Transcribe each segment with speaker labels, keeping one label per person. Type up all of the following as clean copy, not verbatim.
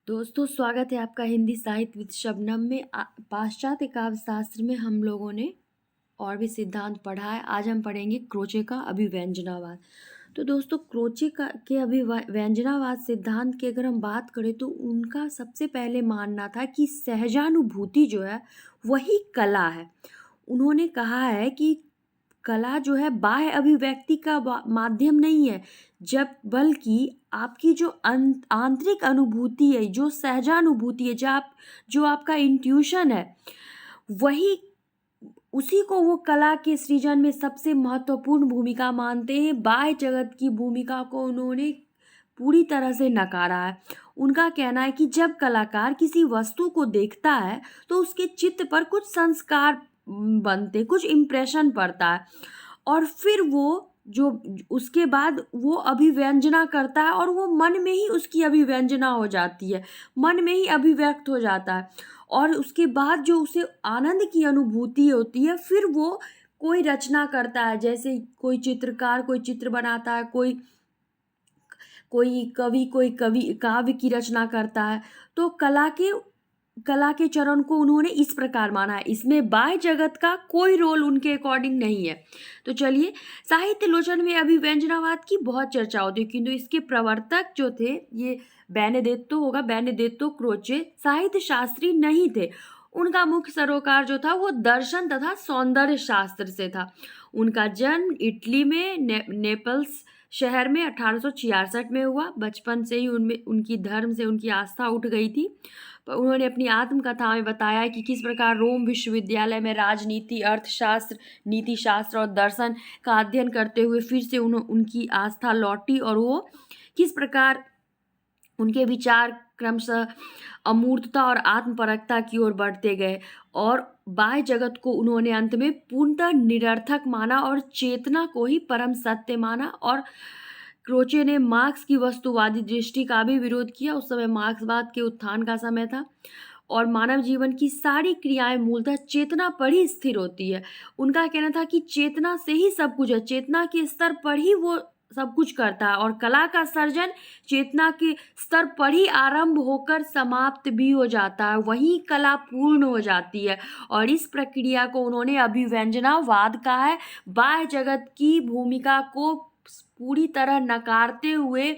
Speaker 1: दोस्तों, स्वागत है आपका हिंदी साहित्य विद शबनम में। पाश्चात्य काव्य शास्त्र में हम लोगों ने और भी सिद्धांत पढ़ा है। आज हम पढ़ेंगे क्रोचे का अभिव्यंजनावाद। तो दोस्तों, क्रोचे का के अभिव्यंजनावाद सिद्धांत की अगर हम बात करें तो उनका सबसे पहले मानना था कि सहजानुभूति जो है वही कला है। उन्होंने कहा है कि कला जो है बाह्य अभिव्यक्ति का माध्यम नहीं है, जब बल्कि आपकी जो आंतरिक अनुभूति है, जो सहजानुभूति है, जो आपका इंट्यूशन है, वही उसी को वो कला के सृजन में सबसे महत्वपूर्ण भूमिका मानते हैं। बाह्य जगत की भूमिका को उन्होंने पूरी तरह से नकारा है। उनका कहना है कि जब कलाकार किसी वस्तु को देखता है तो उसके चित्त पर कुछ संस्कार बनते, कुछ इम्प्रेशन पड़ता है, और फिर वो जो उसके बाद वो अभिव्यंजना करता है और वो मन में ही उसकी अभिव्यंजना हो जाती है, मन में ही अभिव्यक्त हो जाता है। और उसके बाद जो उसे आनंद की अनुभूति होती है, फिर वो कोई रचना करता है। जैसे कोई चित्रकार कोई चित्र बनाता है, कोई कोई कवि काव्य की रचना करता है। तो कला के चरण को उन्होंने इस प्रकार माना है। इसमें बाह्य जगत का कोई रोल उनके अकॉर्डिंग नहीं है। तो चलिए, साहित्य लोचन में अभिव्यंजनावाद की बहुत चर्चा होती है, किंतु इसके प्रवर्तक जो थे ये बेनेडेत्तो क्रोचे साहित्य शास्त्री नहीं थे। उनका मुख्य सरोकार जो था वो दर्शन तथा सौंदर्य शास्त्र से था। उनका जन्म इटली में नेपल्स शहर में 1866 में हुआ। बचपन से ही उनमें उनकी धर्म से उनकी आस्था उठ गई थी। पर उन्होंने अपनी आत्मकथा में बताया कि किस प्रकार रोम विश्वविद्यालय में राजनीति, अर्थशास्त्र, नीति शास्त्र और दर्शन का अध्ययन करते हुए फिर से उनकी आस्था लौटी, और वो किस प्रकार उनके विचार क्रमशः अमूर्तता और आत्मपरकता की ओर बढ़ते गए, और बाह्य जगत को उन्होंने अंत में पूर्णतः निरर्थक माना और चेतना को ही परम सत्य माना। और क्रोचे ने मार्क्स की वस्तुवादी दृष्टि का भी विरोध किया। उस समय मार्क्सवाद के उत्थान का समय था, और मानव जीवन की सारी क्रियाएं मूलतः चेतना पर ही स्थिर होती है। उनका कहना था कि चेतना से ही सब कुछ है, चेतना के स्तर पर ही वो सब कुछ करता है, और कला का सर्जन चेतना के स्तर पर ही आरंभ होकर समाप्त भी हो जाता है, वहीं कला पूर्ण हो जाती है। और इस प्रक्रिया को उन्होंने अभिव्यंजनावाद कहा है। बाह्य जगत की भूमिका को पूरी तरह नकारते हुए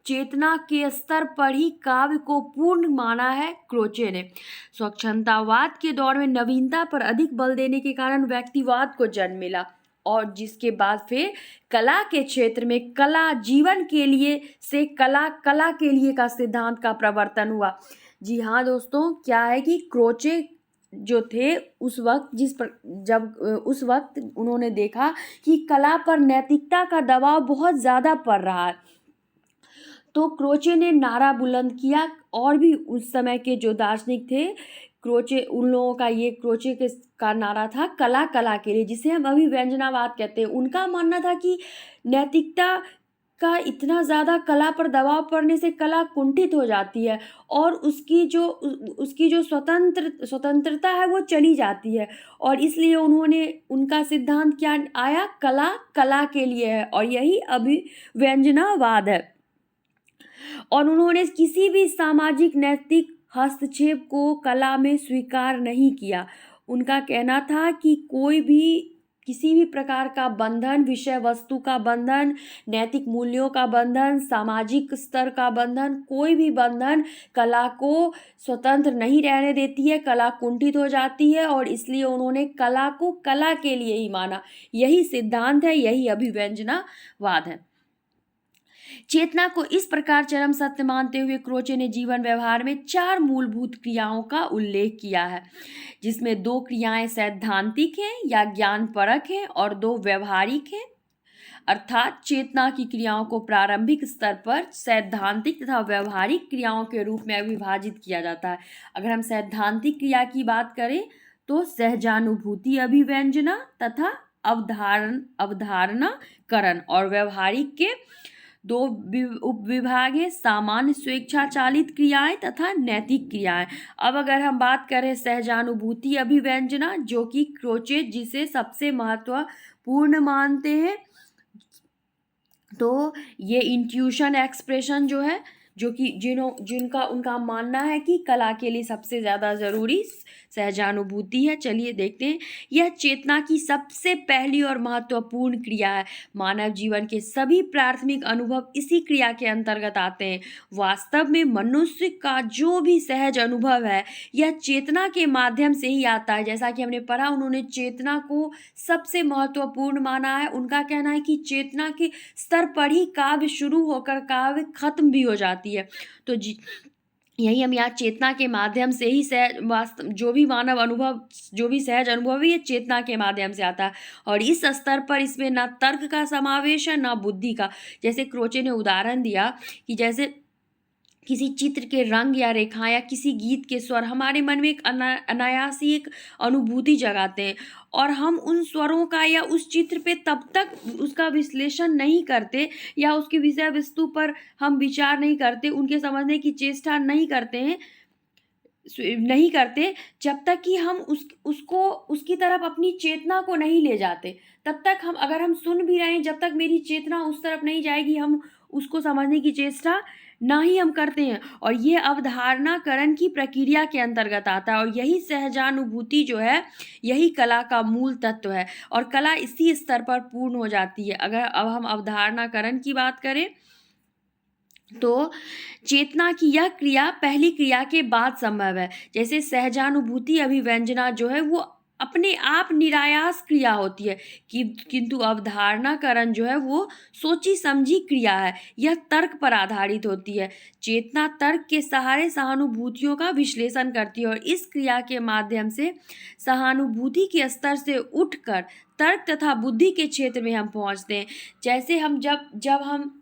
Speaker 1: चेतना के स्तर पर ही काव्य को पूर्ण माना है क्रोचे ने। स्वच्छंदतावाद के दौर में नवीनता पर अधिक बल देने के कारण व्यक्तिवाद को जन्म मिला, और जिसके बाद फिर कला के क्षेत्र में कला जीवन के लिए से कला कला के लिए का सिद्धांत का प्रवर्तन हुआ। जी हाँ दोस्तों, क्या है कि क्रोचे जो थे उस वक्त उस वक्त उन्होंने देखा कि कला पर नैतिकता का दबाव बहुत ज़्यादा पड़ रहा है, तो क्रोचे ने नारा बुलंद किया। और भी उस समय के जो दार्शनिक थे, क्रोचे उन लोगों का ये क्रोचे के का नारा था कला कला के लिए, जिसे हम अभिव्यंजनावाद कहते हैं। उनका मानना था कि नैतिकता का इतना ज़्यादा कला पर दबाव पड़ने से कला कुंठित हो जाती है, और उसकी जो स्वतंत्रता है वो चली जाती है। और इसलिए उनका सिद्धांत क्या आया, कला कला के लिए है, और यही अभिव्यंजनावाद है। और उन्होंने किसी भी सामाजिक नैतिक हस्तक्षेप को कला में स्वीकार नहीं किया। उनका कहना था कि किसी भी प्रकार का बंधन, विषय वस्तु का बंधन, नैतिक मूल्यों का बंधन, सामाजिक स्तर का बंधन, कोई भी बंधन कला को स्वतंत्र नहीं रहने देती है, कला कुंठित हो जाती है। और इसलिए उन्होंने कला को कला के लिए ही माना। यही सिद्धांत है, यही अभिव्यंजनावाद है। चेतना को इस प्रकार चरम सत्य मानते हुए क्रोचे ने जीवन व्यवहार में 4 मूलभूत क्रियाओं का उल्लेख किया है, जिसमें 2 क्रियाएं सैद्धांतिक हैं या ज्ञानपरक हैं और 2 व्यवहारिक हैं। अर्थात चेतना की क्रियाओं को प्रारंभिक स्तर पर सैद्धांतिक तथा व्यवहारिक क्रियाओं के रूप में विभाजित किया जाता है। अगर हम सैद्धांतिक क्रिया की बात करें तो सहजानुभूति अभिव्यंजना तथा अवधारणा करण, और व्यवहारिक के 2 उपविभाग है, सामान्य स्वेच्छा चालित क्रियाएं तथा नैतिक क्रियाएं। अब अगर हम बात करें सहजानुभूति अभिव्यंजना, जो कि क्रोचे जिसे सबसे महत्वपूर्ण मानते हैं, तो ये इंट्यूशन एक्सप्रेशन जो है, जिनका उनका मानना है कि कला के लिए सबसे ज़्यादा ज़रूरी सहजानुभूति है। चलिए देखते हैं। यह चेतना की सबसे पहली और महत्वपूर्ण क्रिया है। मानव जीवन के सभी प्राथमिक अनुभव इसी क्रिया के अंतर्गत आते हैं। वास्तव में मनुष्य का जो भी सहज अनुभव है यह चेतना के माध्यम से ही आता है। जैसा कि हमने पढ़ा, उन्होंने चेतना को सबसे महत्वपूर्ण माना है। उनका कहना है कि चेतना के स्तर पर ही काव्य शुरू होकर काव्य खत्म भी हो जाती है। तो यही हम यहाँ चेतना के माध्यम से ही जो भी मानव अनुभव, जो भी सहज अनुभव है, ये चेतना के माध्यम से आता है। और इस स्तर पर इसमें ना तर्क का समावेश है ना बुद्धि का। जैसे क्रोचे ने उदाहरण दिया कि जैसे किसी चित्र के रंग या रेखा या किसी गीत के स्वर हमारे मन में एक अनायास ही एक अनुभूति जगाते हैं, और हम उन स्वरों का या उस चित्र पे तब तक उसका विश्लेषण नहीं करते या उसके विषय वस्तु पर हम विचार नहीं करते, उनके समझने की चेष्टा नहीं करते जब तक कि हम उसको उसकी तरफ अपनी चेतना को नहीं ले जाते। तब तक अगर हम सुन भी रहे हैं, जब तक मेरी चेतना उस तरफ नहीं जाएगी, हम उसको समझने की चेष्टा ना ही हम करते हैं। और ये अवधारणाकरण की प्रक्रिया के अंतर्गत आता है, और यही सहजानुभूति जो है यही कला का मूल तत्व है, और कला इसी स्तर पर पूर्ण हो जाती है। अगर अब हम अवधारणाकरण की बात करें तो चेतना की यह क्रिया पहली क्रिया के बाद संभव है। जैसे सहजानुभूति अभिव्यंजना जो है वो अपने आप निरायास क्रिया होती है, किंतु अवधारणाकरण जो है वो सोची समझी क्रिया है। यह तर्क पर आधारित होती है। चेतना तर्क के सहारे सहानुभूतियों का विश्लेषण करती है, और इस क्रिया के माध्यम से सहानुभूति के स्तर से उठकर तर्क तथा बुद्धि के क्षेत्र में हम पहुँचते हैं। जैसे हम जब हम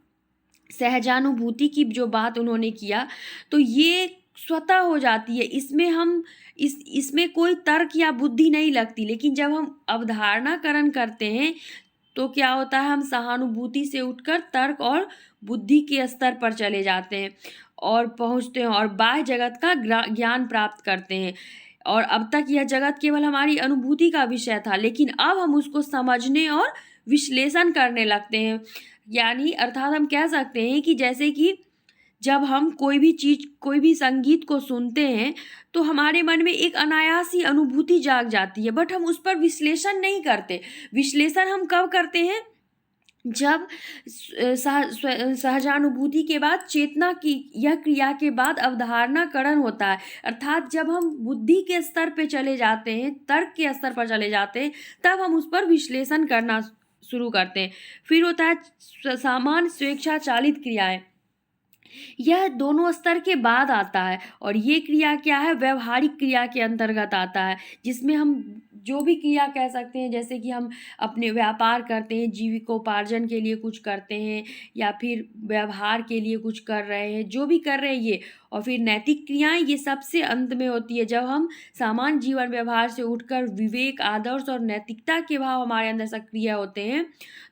Speaker 1: सहजानुभूति की जो बात उन्होंने किया, तो ये स्वतः हो जाती है। इसमें कोई तर्क या बुद्धि नहीं लगती। लेकिन जब हम अवधारणाकरण करते हैं तो क्या होता है, हम सहानुभूति से उठकर तर्क और बुद्धि के स्तर पर चले जाते हैं और पहुंचते हैं, और बाह्य जगत का ज्ञान प्राप्त करते हैं। और अब तक यह जगत केवल हमारी अनुभूति का विषय था, लेकिन अब हम उसको समझने और विश्लेषण करने लगते हैं। यानी अर्थात हम कह सकते हैं कि जैसे कि जब हम कोई भी संगीत को सुनते हैं तो हमारे मन में एक अनायास ही अनुभूति जाग जाती है, बट हम उस पर विश्लेषण नहीं करते। विश्लेषण हम कब करते हैं, जब सहजानुभूति के बाद चेतना की यह क्रिया के बाद अवधारणाकरण होता है। अर्थात जब हम बुद्धि के स्तर पे चले जाते हैं, तर्क के स्तर पर चले जाते हैं, तब हम उस पर विश्लेषण करना शुरू करते हैं। फिर होता है सामान्य स्वेच्छा चालित क्रियाएं। यह दोनों स्तर के बाद आता है, और ये क्रिया क्या है, व्यवहारिक क्रिया के अंतर्गत आता है, जिसमें हम जो भी क्रिया कह सकते हैं। जैसे कि हम अपने व्यापार करते हैं, जीविकोपार्जन के लिए कुछ करते हैं, या फिर व्यवहार के लिए कुछ कर रहे हैं, जो भी कर रहे हैं ये। और फिर नैतिक क्रियाएं, ये सबसे अंत में होती है, जब हम सामान्य जीवन व्यवहार से उठकर विवेक, आदर्श और नैतिकता के भाव हमारे अंदर सक्रिय होते हैं।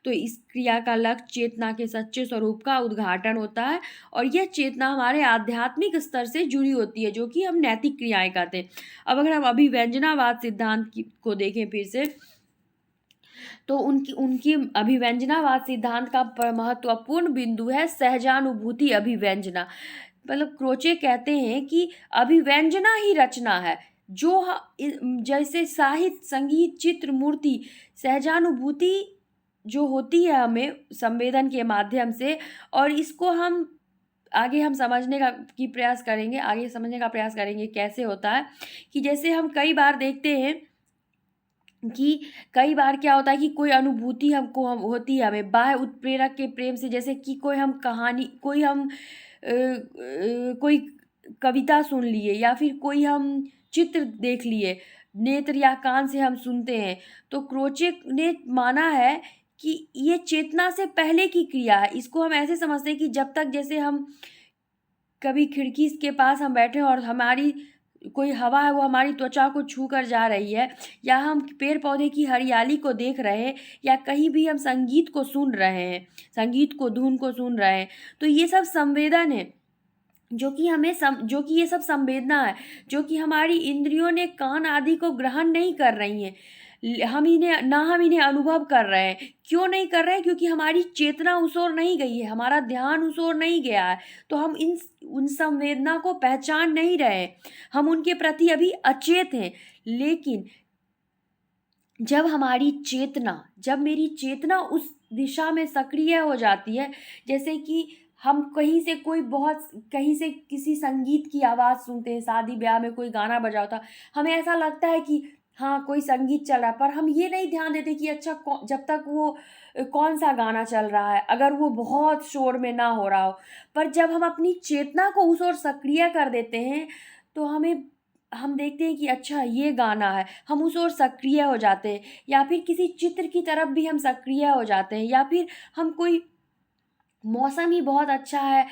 Speaker 1: तो इस क्रिया का लक्ष्य चेतना के सच्चे स्वरूप का उद्घाटन होता है, और यह चेतना हमारे आध्यात्मिक स्तर से जुड़ी होती है, जो कि हम नैतिक क्रियाएं करते हैं। अब अगर हम अभिव्यंजनावाद सिद्धांत को देखें फिर से, तो उनकी अभिव्यंजनावाद सिद्धांत का महत्वपूर्ण बिंदु है सहजानुभूति अभिव्यंजना। मतलब क्रोचे कहते हैं कि अभिव्यंजना ही रचना है, जो जैसे साहित्य, संगीत, चित्र, मूर्ति, सहजानुभूति जो होती है हमें संवेदन के माध्यम से, और इसको हम आगे समझने का प्रयास करेंगे कैसे होता है। कि जैसे हम कई बार देखते हैं कि कई बार क्या होता है कि कोई अनुभूति हमको होती है हमें बाह्य उत्प्रेरक के प्रेम से। जैसे कि कोई कविता सुन लिए, या फिर कोई हम चित्र देख लिए, नेत्र या कान से हम सुनते हैं। तो क्रोचे ने माना है कि ये चेतना से पहले की क्रिया है। इसको हम ऐसे समझते हैं कि जब तक जैसे हम कभी खिड़की के पास हम बैठे और हमारी कोई हवा है वो हमारी त्वचा को छू कर जा रही है, या हम पेड़ पौधे की हरियाली को देख रहे हैं, या कहीं भी हम संगीत को सुन रहे हैं, धुन को सुन रहे हैं, तो ये सब संवेदन है, जो कि ये सब संवेदना है, जो कि हमारी इंद्रियों ने कान आदि को ग्रहण नहीं कर रही हैं, हम इन्हें अनुभव कर रहे हैं। क्यों नहीं कर रहे हैं? क्योंकि हमारी चेतना उस ओर नहीं गई है, हमारा ध्यान उस ओर नहीं गया है। तो हम इन उन संवेदना को पहचान नहीं रहे हैं, हम उनके प्रति अभी अचेत हैं। लेकिन जब मेरी चेतना उस दिशा में सक्रिय हो जाती है, जैसे कि हम कहीं से किसी संगीत की आवाज़ सुनते हैं, शादी ब्याह में कोई गाना बजा होता, हमें ऐसा लगता है कि हाँ, कोई संगीत चल रहा है, पर हम ये नहीं ध्यान देते कि अच्छा जब तक वो कौन-सा गाना चल रहा है, अगर वो बहुत शोर में ना हो रहा हो। पर जब हम अपनी चेतना को उस ओर सक्रिय कर देते हैं, तो हम देखते हैं कि अच्छा ये गाना है, हम उस ओर सक्रिय हो जाते हैं, या फिर किसी चित्र की तरफ भी हम सक्रिय हो जाते हैं, या फिर हम कोई मौसम ही बहुत अच्छा है,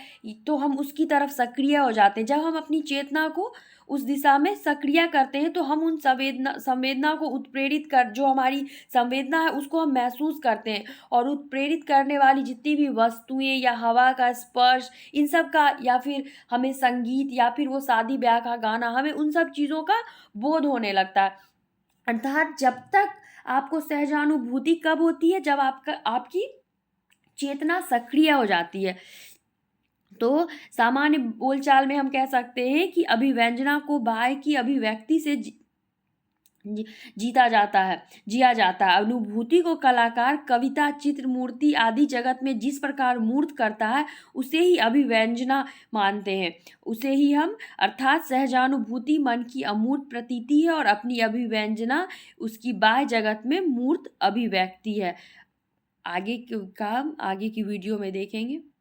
Speaker 1: तो हम उसकी तरफ सक्रिय हो जाते हैं। जब हम अपनी चेतना को उस दिशा में सक्रिय करते हैं, तो हम उन संवेदना को उत्प्रेरित कर जो हमारी संवेदना है उसको हम महसूस करते हैं, और उत्प्रेरित करने वाली जितनी भी वस्तुएँ या हवा का स्पर्श, इन सब का, या फिर हमें संगीत या फिर वो शादी ब्याह का गाना, हमें उन सब चीज़ों का बोध होने लगता है। अर्थात जब तक आपको सहजानुभूति कब होती है? जब आपकी चेतना सक्रिय हो जाती है। तो सामान्य बोलचाल में हम कह सकते हैं कि अभिव्यंजना को बाह्य की अभिव्यक्ति से जी जिया जाता है। अनुभूति को कलाकार कविता, चित्र, मूर्ति आदि जगत में जिस प्रकार मूर्त करता है, उसे ही अभिव्यंजना मानते हैं। उसे ही हम अर्थात सहजानुभूति मन की अमूर्त प्रतीति है, और अपनी अभिव्यंजना उसकी बाह्य जगत में मूर्त अभिव्यक्ति है। आगे की वीडियो में देखेंगे।